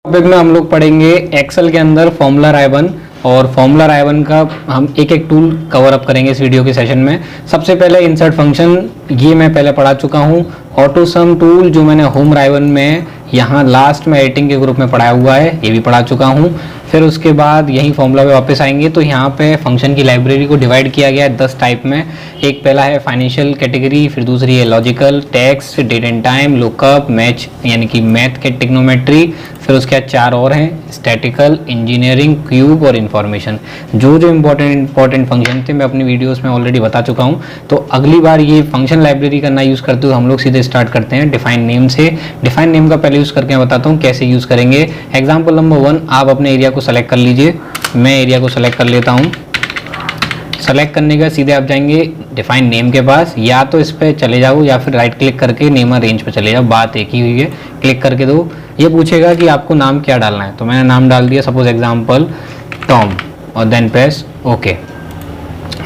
Topic में हम लोग पढ़ेंगे एक्सेल के अंदर फॉर्मूला राय-1 और फॉर्मूला राय-1 का हम एक एक टूल कवर अप करेंगे इस वीडियो के सेशन में। सबसे पहले इंसर्ट फंक्शन, ये मैं पहले पढ़ा चुका हूँ। ऑटो सम टूल जो मैंने होम राय-1 में यहाँ लास्ट में एडिटिंग के ग्रुप में पढ़ाया हुआ है, ये भी पढ़ा चुका हूँ। फिर उसके बाद यही फॉर्मूला पे वापस आएंगे तो यहाँ पे फंक्शन की लाइब्रेरी को डिवाइड किया गया है 10 टाइप में। एक पहला है फाइनेंशियल कैटेगरी, फिर दूसरी है logical, text, date and time, lookup, match यानी कि मैथ के टिग्नोमेट्री, फिर उसके बाद 4 और हैं स्टैटिकल, इंजीनियरिंग, क्यूब और इन्फॉर्मेशन। जो इंपॉर्टेंट फंक्शन थे मैं अपनी वीडियोस में ऑलरेडी बता चुका हूँ। तो अगली बार ये फंक्शन लाइब्रेरी करना यूज़ करते हुए हम लोग सीधे स्टार्ट करते हैं डिफाइन नेम से। डिफाइन नेम का पहले यूज़ करके मैं बताता हूँ कैसे यूज़ करेंगे। एग्जाम्पल नंबर 1, आप अपने एरिया को सेलेक्ट कर लीजिए। मैं एरिया को सेलेक्ट कर लेता हूँ। सेलेक्ट करने के सीधे आप जाएंगे डिफाइन नेम के पास, या तो इस पर चले जाओ या फिर राइट क्लिक करके नेम रेंज पे चले जाओ, बात एक ही हुई है। क्लिक करके दो, ये पूछेगा कि आपको नाम क्या डालना है, तो मैंने नाम डाल दिया सपोज एग्जांपल टॉम और देन प्रेस ओके।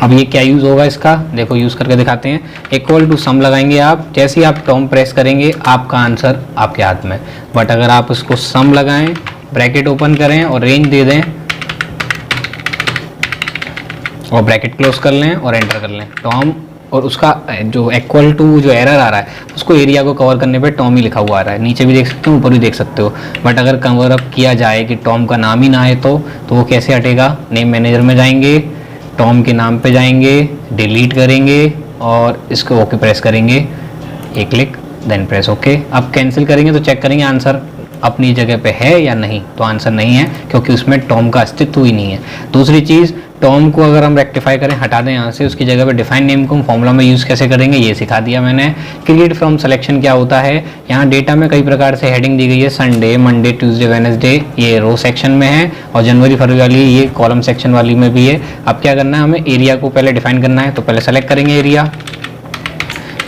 अब ये क्या यूज़ होगा इसका, देखो यूज़ करके दिखाते हैं। इक्वल टू सम लगाएंगे आप, जैसे ही आप टॉम प्रेस करेंगे आपका आंसर आपके हाथ में। बट अगर आप इसको सम लगाएं, ब्रैकेट ओपन करें और रेंज दे दें और ब्रैकेट क्लोज कर लें और एंटर कर लें टॉम, और उसका जो इक्वल टू जो एरर आ रहा है उसको एरिया को कवर करने पे टॉम ही लिखा हुआ आ रहा है। नीचे भी देख सकते हो, ऊपर भी देख सकते हो। बट अगर कवर अप किया जाए कि टॉम का नाम ही ना आए तो वो कैसे हटेगा। नेम मैनेजर में जाएंगे, टॉम के नाम पे जाएंगे, डिलीट करेंगे और इसको ओके प्रेस करेंगे, एक क्लिक देन प्रेस ओके। अब कैंसिल करेंगे तो चेक करेंगे आंसर अपनी जगह पे है या नहीं, तो आंसर नहीं है क्योंकि उसमें टॉम का अस्तित्व ही नहीं है। दूसरी चीज़, टॉम को अगर हम रेक्टिफाई करें, हटा दें यहाँ से, उसकी जगह पे डिफाइन नेम को हम फॉर्मूला में यूज़ कैसे करेंगे ये सिखा दिया मैंने। क्रिएट फ्रॉम सिलेक्शन क्या होता है, यहाँ डेटा में कई प्रकार से हेडिंग दी गई है। संडे, मंडे, ट्यूसडे, वेडनेसडे, ये रो सेक्शन में है, और जनवरी फरवरी वाली ये कॉलम सेक्शन वाली में भी है। अब क्या करना है, हमें एरिया को पहले डिफाइन करना है, तो पहले सेलेक्ट करेंगे एरिया,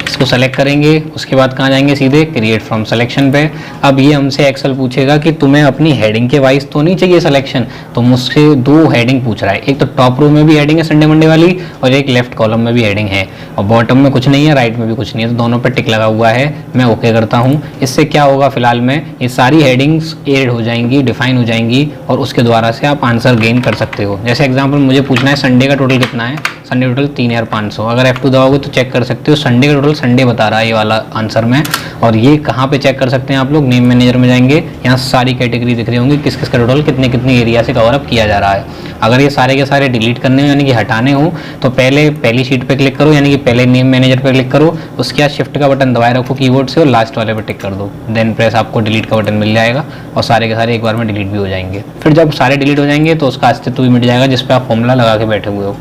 इसको सेलेक्ट करेंगे। उसके बाद कहाँ जाएंगे, सीधे क्रिएट फ्रॉम सिलेक्शन पे। अब ये हमसे एक्सेल पूछेगा कि तुम्हें अपनी हेडिंग के वाइज तो नहीं चाहिए सिलेक्शन, तो मुझसे 2 हेडिंग पूछ रहा है। एक तो टॉप रो में भी हेडिंग है संडे मंडे वाली, और एक लेफ्ट कॉलम में भी हेडिंग है, और बॉटम में कुछ नहीं है, राइट में भी कुछ नहीं है, तो दोनों पर टिक लगा हुआ है। मैं ओके करता हूँ। इससे क्या होगा, फिलहाल में ये सारी हेडिंग्स एड हो जाएंगी, डिफाइन हो जाएंगी, और उसके द्वारा से आप आंसर गेन कर सकते हो। जैसे एग्जाम्पल मुझे पूछना है संडे का टोटल कितना है, संडे टोटल 3500। अगर F2 दबाओगे तो चेक कर सकते हो संडे का टोटल संडे बता रहा है ये वाला आंसर में। और ये कहाँ पे चेक कर सकते हैं आप लोग, नेम मैनेजर में जाएंगे, यहाँ सारी कैटेगरी दिख रही होंगी, किस किस का टोटल कितने कितने एरिया से कवर अप किया जा रहा है। अगर ये सारे के सारे डिलीट करने हो यानी कि हटाने हो तो पहले पहली शीट पे क्लिक करो, यानी कि पहले नेम मैनेजर पे क्लिक करो, उसके बाद शिफ्ट का बटन दबाए रखो कीबोर्ड से और लास्ट वाले पे टिक कर दो, देन प्रेस, आपको डिलीट का बटन मिल जाएगा और सारे के सारे एक बार में डिलीट भी हो जाएंगे। फिर जब सारे डिलीट हो जाएंगे तो उसका अस्तित्व भी मिट जाएगा जिस पे आप फॉर्मूला लगा के बैठे हुए हो।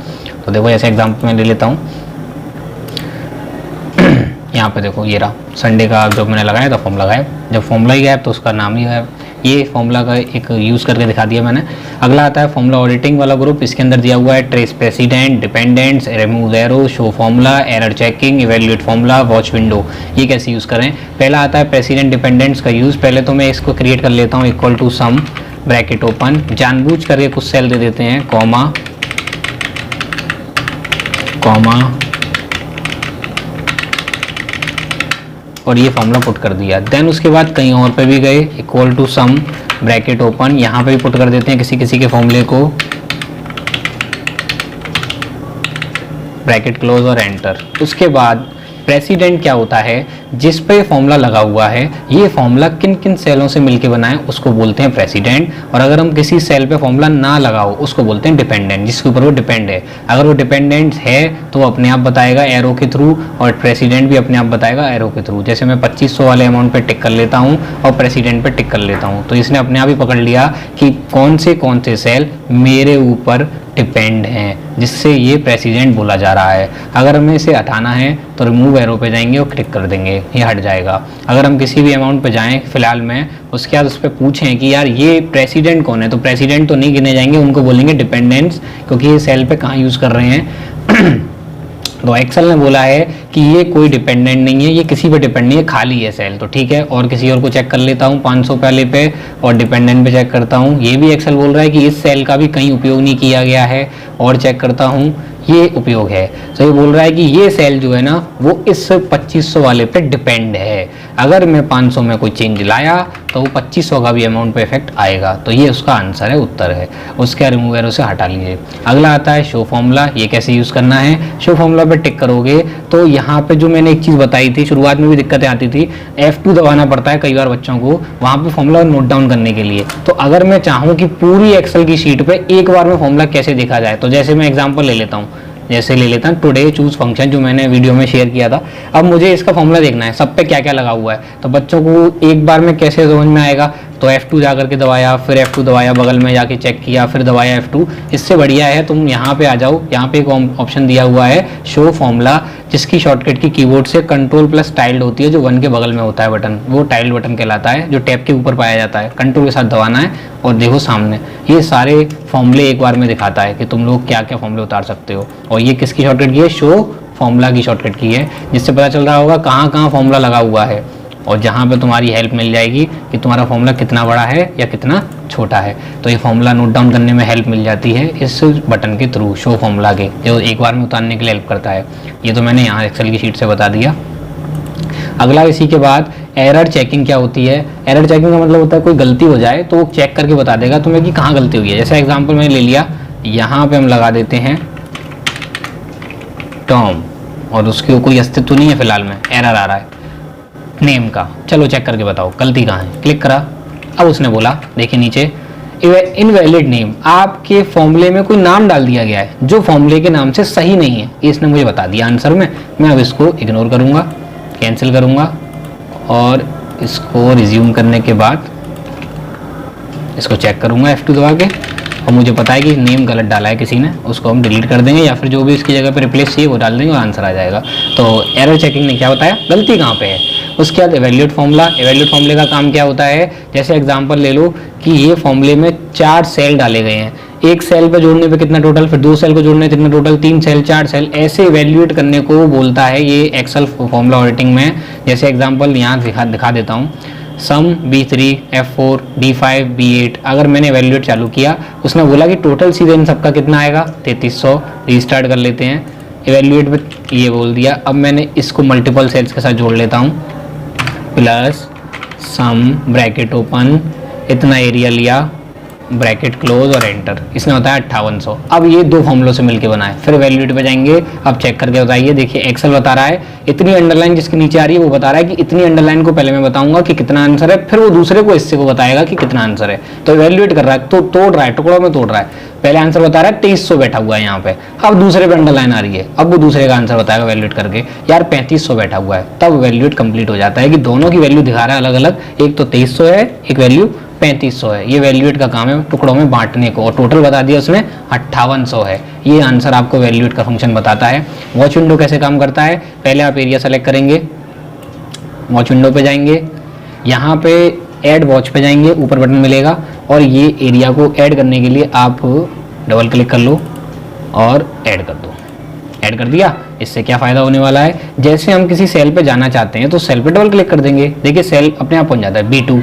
तो देखो ऐसे एग्जाम्पल मैं ले लेता हूँ। यहाँ पे देखो ये रहा संडे का जब मैंने लगाया तो फॉर्मूला गायब, जब फॉर्मूला ही गायब तो उसका नाम ही गायब। ये फॉर्मूला का एक यूज़ करके दिखा दिया मैंने। अगला आता है फॉर्मूला ऑडिटिंग वाला ग्रुप। इसके अंदर दिया हुआ है trace president, dependents, remove arrow, show formula, error checking, evaluate formula, watch window. ये कैसे यूज़ करें, पहला आता है प्रेसिडेंट डिपेंडेंट्स का यूज़। पहले तो मैं इसको क्रिएट कर लेता हूँ, equal to sum, bracket open, जानबूझ करके कुछ सेल दे देते हैं, कॉमा और ये फॉर्मूला पुट कर दिया। देन उसके बाद कहीं और पे भी गए, equal to sum, bracket open, यहाँ पे भी पुट कर देते हैं किसी किसी के फॉर्मूले को, ब्रैकेट क्लोज और एंटर। उसके बाद प्रेसिडेंट क्या होता है, जिस पे फॉर्मूला लगा हुआ है ये फॉर्मूला किन किन सेलों से मिलके बना है उसको बोलते हैं प्रेसिडेंट। और अगर हम किसी सेल पे फॉर्मूला ना लगाओ उसको बोलते हैं डिपेंडेंट, जिसके ऊपर वो डिपेंड है। अगर वो डिपेंडेंट है तो वो अपने आप बताएगा एरो के थ्रू, और प्रेसिडेंट भी अपने आप बताएगा एरो के थ्रू। जैसे मैं 2500 वाले अमाउंट पे टिक कर लेता हूँ और प्रेसिडेंट पे टिक कर लेता हूँ, तो इसने अपने आप ही पकड़ लिया कि कौन से सेल मेरे ऊपर डिपेंड हैं, जिससे ये प्रेसिडेंट बोला जा रहा है। अगर हमें इसे हटाना है तो रिमूव एरो पे जाएंगे और क्लिक कर देंगे, ये हट जाएगा। अगर हम किसी भी अमाउंट पे जाएं फिलहाल में, उसके बाद उस पर पूछें कि यार ये प्रेसिडेंट कौन है, तो प्रेसिडेंट तो नहीं गिने जाएंगे, उनको बोलेंगे डिपेंडेंट्स, क्योंकि ये सेल पे कहाँ यूज़ कर रहे हैं। तो एक्सेल ने बोला है कि ये कोई डिपेंडेंट नहीं है, ये किसी पे डिपेंड नहीं है, खाली है सेल, तो ठीक है। और किसी और को चेक कर लेता हूँ 500 पहले पे और डिपेंडेंट पे चेक करता हूँ, ये भी एक्सेल बोल रहा है कि इस सेल का भी कहीं उपयोग नहीं किया गया है, और चेक करता हूँ ये उपयोग है। तो ये बोल रहा है कि ये सेल जो है ना वो इस 2500 वाले पे डिपेंड है। अगर मैं 500 में कोई चेंज लाया तो वो 2500 का भी अमाउंट पे इफेक्ट आएगा। तो ये उसका आंसर है, उत्तर है। उसके रिमूव एरो से हटा लीजिए। अगला आता है शो फॉर्मूला। ये कैसे यूज़ करना है, शो फॉर्मूला पे टिक करोगे तो यहाँ पे जो मैंने एक चीज़ बताई थी, शुरुआत में भी दिक्कतें आती थी, F2 दबाना पड़ता है कई बार बच्चों को वहाँ पे फॉर्मूला नोट डाउन करने के लिए। तो अगर मैं चाहूँ कि पूरी एक्सेल की शीट पे एक बार में फॉर्मूला कैसे देखा जाए, तो जैसे मैं एग्जाम्पल ले लेता हूँ, जैसे ले लेता हूँ टुडे चूज फंक्शन जो मैंने वीडियो में शेयर किया था। अब मुझे इसका फॉर्मूला देखना है, सब पे क्या क्या लगा हुआ है, तो बच्चों को एक बार में कैसे समझ में आएगा। तो F2 जा करके दबाया, फिर F2 दबाया, बगल में जाके चेक किया, फिर दबाया F2। इससे बढ़िया है तुम यहाँ पे आ जाओ, यहाँ पे एक ऑप्शन दिया हुआ है शो फॉर्मूला, जिसकी शॉर्टकट की कीबोर्ड से कंट्रोल प्लस टाइल्ड होती है, जो 1 के बगल में होता है बटन, वो टाइल्ड बटन कहलाता है, जो टैब के ऊपर पाया जाता है। कंट्रोल के साथ दबाना है और देखो सामने ये सारे फॉर्मूले एक बार में दिखाता है कि तुम लोग क्या क्या फॉर्मूले उतार सकते हो। और ये किसकी शॉर्टकट की है, शो फॉर्मूला की शॉर्टकट की है, जिससे पता चल रहा होगा कहाँ कहाँ फॉर्मूला लगा हुआ है, और जहाँ पे तुम्हारी हेल्प मिल जाएगी कि तुम्हारा फॉर्मूला कितना बड़ा है या कितना छोटा है। तो ये फॉर्मूला नोट डाउन करने में हेल्प मिल जाती है इस बटन के थ्रू, शो फॉर्मूला के, जो एक बार में उतारने के लिए हेल्प करता है। ये तो मैंने यहाँ एक्सेल की शीट से बता दिया। अगला इसी के बाद एरर चेकिंग क्या होती है। एरर चेकिंग का मतलब होता है कोई गलती हो जाए तो वो चेक करके बता देगा तुम्हें कि कहाँ गलती हुई है। जैसे एग्जाम्पल मैंने ले लिया, यहाँ पे हम लगा देते हैं टॉम, और उसके कोई अस्तित्व नहीं है फिलहाल में, एरर आ रहा है नेम का। चलो चेक करके बताओ गलती कहाँ है, क्लिक करा। अब उसने बोला, देखिए नीचे इनवैलिड नेम, आपके फॉर्मूले में कोई नाम डाल दिया गया है जो फॉर्मूले के नाम से सही नहीं है। इसने मुझे बता दिया आंसर में। मैं अब इसको इग्नोर करूंगा, कैंसिल करूंगा, और इसको रिज्यूम करने के बाद इसको चेक करूंगा F2 दबा के, और मुझे पता है कि नेम गलत डाला है किसी ने, उसको हम डिलीट कर देंगे, या फिर जो भी इसकी जगह पे रिप्लेस चाहिए वो डाल देंगे और आंसर आ जाएगा। तो एरर चेकिंग ने क्या बताया, गलती कहाँ पे है। उसके बाद एवेल्यूएट फॉर्मूला। एवेल्यूएट फॉर्मूले का काम क्या होता है, जैसे एग्जांपल ले लो कि ये फॉर्मूले में 4 सेल डाले गए हैं, एक सेल पे जोड़ने पे कितना टोटल, फिर 2 सेल को जोड़ने कितना टोटल, 3 सेल, 4 सेल, ऐसे इवेल्यूएट करने को बोलता है ये एक्सेल फॉर्मूला ऑडिटिंग में। जैसे एग्जांपल यहाँ दिखा देता हूँ, सम B3, F4, B5, B8। अगर मैंने इवेल्यूएट चालू किया, उसने बोला कि टोटल सीधे इन सबका कितना आएगा, 3300। रीस्टार्ट कर लेते हैं, इवेल्यूएट में ये बोल दिया। अब मैंने इसको मल्टीपल सेल्स के साथ जोड़ लेता हूँ, प्लस सम ब्रैकेट ओपन, इतना एरिया लिया, ब्रैकेट क्लोज और एंटर। इसने बताया 5800। अब ये 2 फॉर्मूलों से मिलके बना है। फिर वैल्यूट पे जाएंगे, अब चेक करके बताइए। देखिए एक्सेल बता रहा है इतनी अंडरलाइन जिसके नीचे आ रही है वो बता रहा है कि इतनी अंडरलाइन को पहले मैं बताऊंगा कि कितना आंसर है, फिर वो दूसरे को इससे को बताएगा कि कितना आंसर है। तो वैल्यूएट कर रहा है, तो तोड़ रहा है, टुकड़ों में तोड़ रहा है। पहले आंसर बता रहा है 2300 बैठा हुआ है यहाँ पे, अब दूसरे पे अंडरलाइन आ रही है, अब वो दूसरे का आंसर बताएगा वैल्यूएट करके, यार 3500 बैठा हुआ है। तब वैल्यूएट कंप्लीट हो जाता है कि दोनों की वैल्यू दिखा रहा है अलग अलग, एक तो 2300 है, एक वैल्यू 3500 है। ये वैल्यूएट का काम है टुकड़ों में बांटने को, और टोटल बता दिया उसने 5800 है। ये आंसर आपको वैल्यूएट का फंक्शन बताता है। वॉच विंडो कैसे काम करता है, पहले आप एरिया सेलेक्ट करेंगे, वॉच विंडो पे जाएंगे, यहाँ पे ऐड वॉच पे जाएंगे, ऊपर बटन मिलेगा, और ये एरिया को ऐड करने के लिए आप डबल क्लिक कर लो और ऐड कर दो। ऐड कर दिया। इससे क्या फ़ायदा होने वाला है, जैसे हम किसी सेल पे जाना चाहते हैं तो सेल पे डबल क्लिक कर देंगे, देखिए सेल अपने आप पहुंच जाता है B2।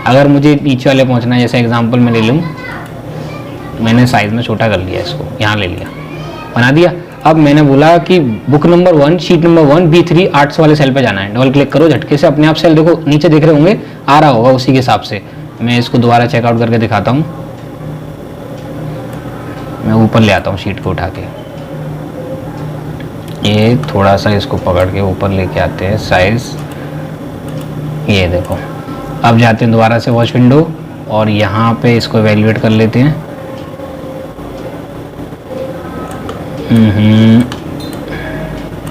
अगर मुझे नीचे वाले पहुंचना है, जैसे एग्जांपल मैं ले लूँ, मैंने साइज में छोटा कर लिया, इसको यहाँ ले लिया, बना दिया। अब मैंने बोला कि book number 1 sheet number 1 B3 arts वाले सेल पे जाना है, डबल क्लिक करो, झटके से अपने आप सेल देखो नीचे दिख रहे होंगे, आ रहा होगा उसी के हिसाब से। मैं इसको दोबारा चेकआउट करके दिखाता हूँ, मैं ऊपर ले आता हूँ शीट को उठा के, ये थोड़ा सा इसको पकड़ के ऊपर लेके आते हैं साइज, ये देखो। अब जाते हैं दोबारा से वॉच विंडो और यहाँ पे इसको एवेल्यूएट कर लेते हैं।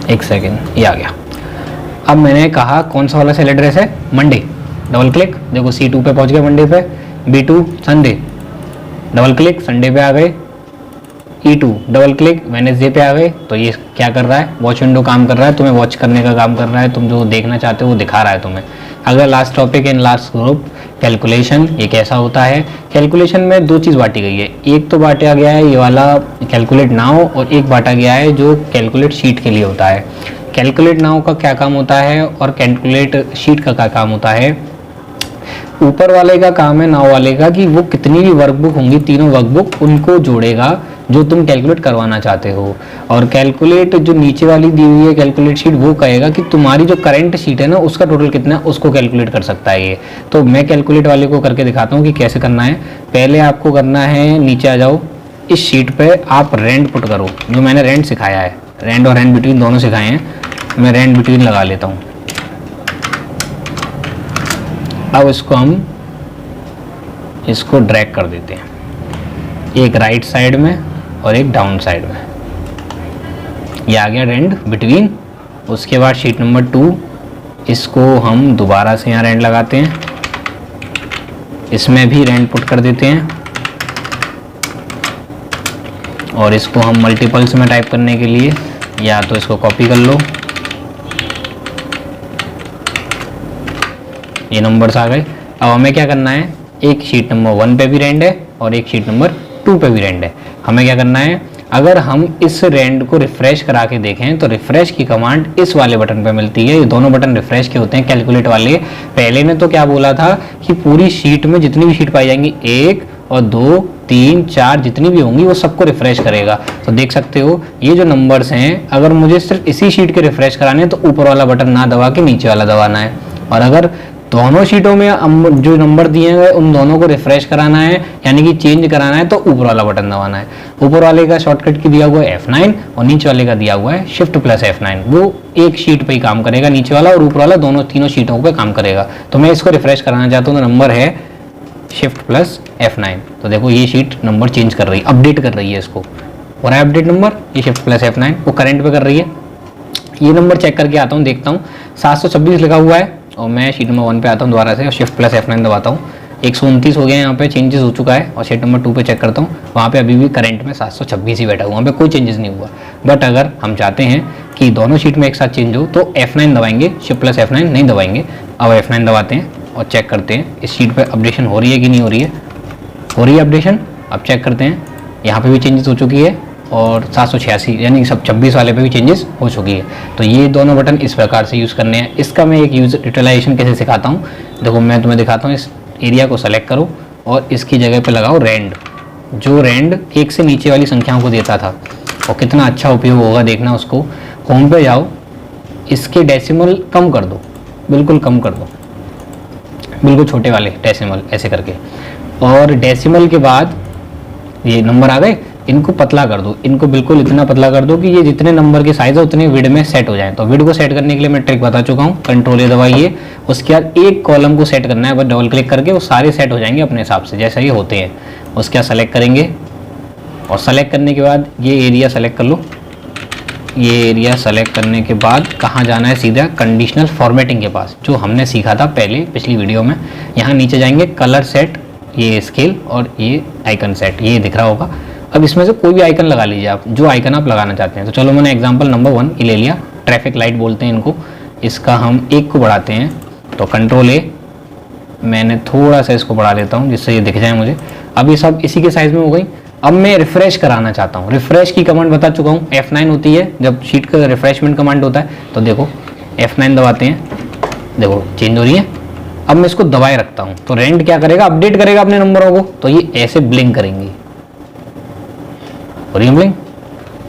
एक सेकेंड, ये आ गया। अब मैंने कहा कौन सा वाला सेल एड्रेस है, मंडे, डबल क्लिक, देखो C2 पे पहुँच गए, मंडे पे, B2 Sunday, double click, Sunday पे आ गए, E2 डबल क्लिक, वेडनेसडे पे आ गए। तो ये क्या कर रहा है, वॉच विंडो काम कर रहा है, तुम्हें वॉच करने का काम कर रहा है, तुम जो देखना चाहते हो वो दिखा रहा है तुम्हें। अगला last topic in last group, calculation. ये कैसा होता है, कैलकुलेशन में 2 चीज़ बांटी गई है, एक तो बांटा गया है ये वाला कैलकुलेट नाउ, और एक बांटा गया है जो कैलकुलेट शीट के लिए होता है। कैलकुलेट नाउ का क्या काम होता है और कैलकुलेट शीट का क्या काम होता है। ऊपर वाले का काम है नाव वाले का कि वो कितनी भी वर्कबुक होंगी, तीनों वर्कबुक उनको जोड़ेगा जो तुम कैलकुलेट करवाना चाहते हो। और कैलकुलेट जो नीचे वाली दी हुई है कैलकुलेट शीट, वो कहेगा कि तुम्हारी जो करंट शीट है ना उसका टोटल कितना है, उसको कैलकुलेट कर सकता है ये। तो मैं कैलकुलेट वाले को करके दिखाता हूँ कि कैसे करना है। पहले आपको करना है, नीचे आ जाओ, इस शीट पे आप रेंट पुट करो, जो मैंने रेंट सिखाया है, रेंट और रेंट बिटवीन दोनों सिखाए हैं, मैं रेंट बिटवीन लगा लेता हूँ। अब इसको हम इसको ड्रैग कर देते हैं, एक राइट साइड में और एक डाउन साइड में, ये आ गया रेंट बिटवीन। उसके बाद शीट नंबर 2, इसको हम दोबारा से यहाँ रेंट लगाते हैं, इसमें भी रेंट पुट कर देते हैं और इसको हम मल्टीपल्स में टाइप करने के लिए या तो इसको कॉपी कर लो, ये नंबर्स आ गए। अब हमें क्या करना है, एक शीट नंबर 1 पे भी रेंट है और एक शीट नंबर 2 पे भी रेंट है। हमें क्या करना है, अगर हम इस रेंट को रिफ्रेश करा के देखें तो रिफ्रेश की कमांड इस वाले बटन पे मिलती है। ये दोनों बटन रिफ्रेश के होते हैं कैलकुलेट वाले। पहले ने तो क्या बोला था कि पूरी शीट में जितनी भी शीट पाई जाएंगी, 1 और 2 3 4 जितनी भी होंगी वो सबको रिफ्रेश करेगा। तो देख सकते हो ये जो नंबर्स हैं, अगर मुझे सिर्फ इसी शीट के रिफ्रेश कराने हैं तो ऊपर वाला बटन ना दबा के नीचे वाला दबाना है, और अगर दोनों शीटों में जो नंबर दिए हुए उन दोनों को रिफ्रेश कराना है यानी कि चेंज कराना है तो ऊपर वाला बटन दबाना है। ऊपर वाले का शॉर्टकट की दिया हुआ है F9 और नीचे वाले का दिया हुआ है Shift+F9। वो एक शीट पे ही काम करेगा, नीचे वाला और ऊपर वाला दोनों तीनों शीटों पे काम करेगा। तो मैं इसको रिफ्रेश कराना चाहता हूँ तो नंबर है Shift+F9। तो देखो ये शीट नंबर चेंज कर रही है, अपडेट कर रही है इसको, और है अपडेट नंबर, ये Shift+F9 वो करंट पे कर रही है। ये नंबर चेक करके आता हूँ, देखता हूँ 726 लिखा हुआ है और मैं शीट नंबर 1 पे आता हूँ दोबारा से और Shift+F9 दबाता हूँ। 129 हो गया, यहाँ पे चेंजेस हो चुका है। और शीट नंबर 2 पे चेक करता हूँ, वहाँ पे अभी भी करंट में 726 ही बैठा हुआ, वहाँ पे कोई चेंजेस नहीं हुआ। बट अगर हम चाहते हैं कि दोनों शीट में एक साथ चेंज हो तो F9 दबाएंगे, Shift+F9 नहीं दबाएंगे। अब F9 दबाते हैं और चेक करते हैं इस शीट पर अपडेशन हो रही है कि नहीं हो रही है। हो रही है अपडेशन। अब चेक करते हैं, यहाँ पर भी चेंजेस हो चुकी है और 786 यानी सब 26 वाले पे भी चेंजेस हो चुकी है। तो ये दोनों बटन इस प्रकार से यूज़ करने हैं। इसका मैं एक यूज यूटिलाइजेशन कैसे सिखाता हूँ, देखो मैं तुम्हें दिखाता हूँ। इस एरिया को सेलेक्ट करो और इसकी जगह पे लगाओ रेंड। जो रेंड 1 से नीचे वाली संख्याओं को देता था और कितना अच्छा उपयोग होगा देखना उसको। होम पे जाओ, इसके डेसिमल कम कर दो, बिल्कुल कम कर दो, बिल्कुल छोटे वाले डेसिमल ऐसे करके। और डेसिमल के बाद ये नंबर आ गए, इनको पतला कर दो, इनको बिल्कुल इतना पतला कर दो कि ये जितने नंबर के साइज है उतने विड में सेट हो जाए। तो विड को सेट करने के लिए मैं ट्रिक बता चुका हूँ, कंट्रोल ए दबाइए। उसके बाद एक कॉलम को सेट करना है, बस डबल क्लिक करके वो सारे सेट हो जाएंगे अपने हिसाब से जैसे ये होते हैं। उसके बाद सेलेक्ट करेंगे और सेलेक्ट करने के बाद ये एरिया सेलेक्ट कर लो। ये एरिया सेलेक्ट करने के बाद कहाँ जाना है, सीधा कंडीशनल फॉर्मेटिंग के पास, जो हमने सीखा था पहले पिछली वीडियो में। यहाँ नीचे जाएंगे, कलर सेट, ये स्केल और ये आइकन सेट, ये दिख रहा होगा। अब इसमें से कोई भी आइकन लगा लीजिए आप, जो आइकन आप लगाना चाहते हैं। तो चलो मैंने एग्जांपल नंबर 1 ये ले लिया, ट्रैफिक लाइट बोलते हैं इनको। इसका हम 1 को बढ़ाते हैं, तो कंट्रोल ए, मैंने थोड़ा सा इसको बढ़ा लेता हूँ जिससे ये दिख जाए मुझे। अब ये सब इसी के साइज में हो गई। अब मैं रिफ्रेश कराना चाहता हूँ, रिफ्रेश की कमांड बता चुका हूँ, F9 होती है जब शीट का रिफ्रेशमेंट कमांड होता है। तो देखो F9 दबाते हैं, देखो चेंज हो रही है। अब मैं इसको दबाए रखता हूँ तो रेंट क्या करेगा, अपडेट करेगा अपने नंबरों को। तो ये ऐसे ब्लिंक करेंगी, ब्लिंक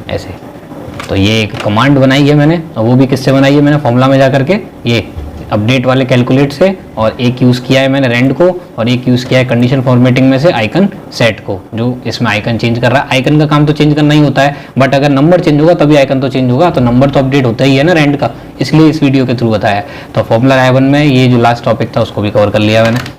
ऐसे। तो ये एक कमांड बनाई है मैंने, और वो भी किससे बनाई है मैंने, फॉर्मूला में जा करके ये अपडेट वाले कैलकुलेट से। और एक यूज़ किया है मैंने रेंट को, और एक यूज़ किया है कंडीशन फॉर्मेटिंग में से आइकन सेट को, जो इसमें आइकन चेंज कर रहा है। आइकन का काम तो चेंज करना ही होता है, बट अगर नंबर चेंज होगा तभी आइकन तो चेंज होगा। तो नंबर तो अपडेट होता ही है ना रेंट का, इसलिए इस वीडियो के थ्रू बताया। तो फॉर्मूला I1 में ये जो लास्ट टॉपिक था उसको भी कवर कर लिया मैंने।